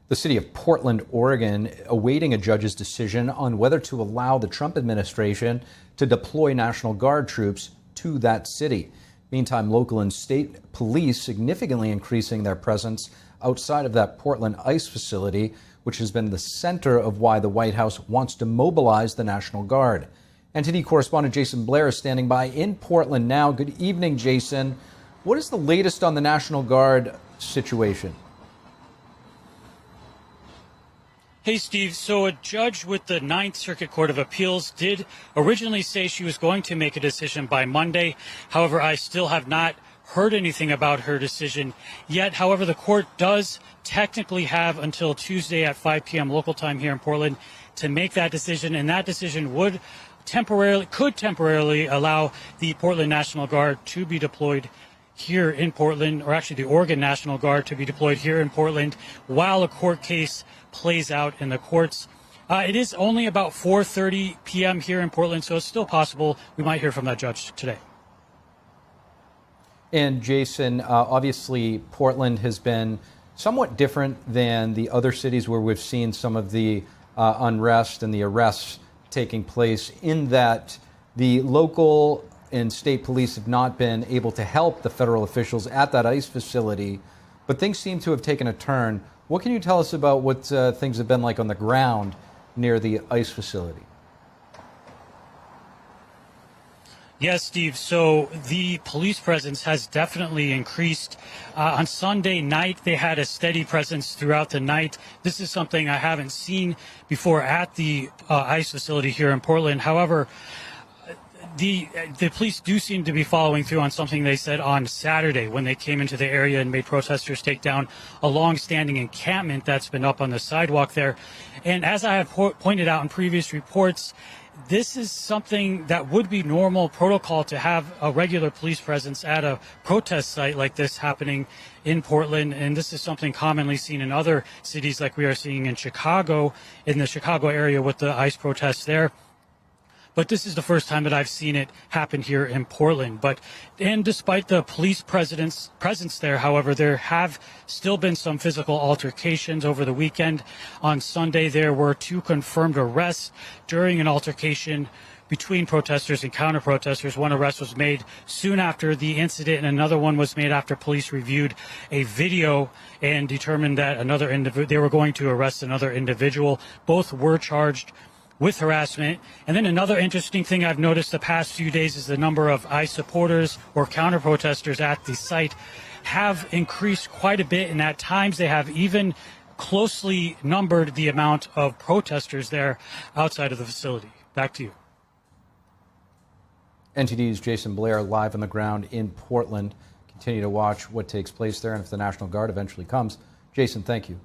The city of Portland, Oregon, awaiting a judge's decision on whether to allow the Trump administration to deploy National Guard troops to that city. Meantime, local and state police significantly increasing their presence outside of that Portland ICE facility, which has been the center of why the White House wants to mobilize the National Guard. NTD Correspondent Jason Blair is standing by in Portland now. Good evening, Jason. What is the latest on the National Guard situation? Hey, Steve. So a judge with the Ninth Circuit Court of Appeals did originally say she was going to make a decision by Monday. However, I still have not heard anything about her decision yet. However, the court does technically have until Tuesday at 5 p.m. local time here in Portland to make that decision, and that decision could temporarily allow the Portland National Guard to be deployed here in Portland, or actually the Oregon National Guard to be deployed here in Portland while a court case plays out in the courts. It is only about 4:30 p.m. here in Portland, so it's still possible we might hear from that judge today. And Jason, obviously Portland has been somewhat different than the other cities where we've seen some of the unrest and the arrests taking place, in that the local and state police have not been able to help the federal officials at that ICE facility, but things seem to have taken a turn. What can you tell us about what things have been like on the ground near the ICE facility? Yes, Steve. So the police presence has definitely increased. On Sunday night, they had a steady presence throughout the night. This is something I haven't seen before at the ICE facility here in Portland. However, the police do seem to be following through on something they said on Saturday when they came into the area and made protesters take down a long-standing encampment that's been up on the sidewalk there. And as I have pointed out in previous reports, this is something that would be normal protocol to have a regular police presence at a protest site like this happening in Portland. And this is something commonly seen in other cities, like we are seeing in Chicago, in the Chicago area with the ICE protests there. But this is the first time that I've seen it happen here in Portland. And despite the police presence there, however, there have still been some physical altercations over the weekend. On Sunday, there were 2 confirmed arrests during an altercation between protesters and counter-protesters. One arrest was made soon after the incident, and another one was made after police reviewed a video and determined that they were going to arrest another individual. Both were charged with harassment. And then another interesting thing I've noticed the past few days is the number of ICE supporters or counter-protesters at the site have increased quite a bit, and at times they have even closely numbered the amount of protesters there outside of the facility. Back to you. NTD's Jason Blair live on the ground in Portland. Continue to watch what takes place there and if the National Guard eventually comes. Jason, thank you.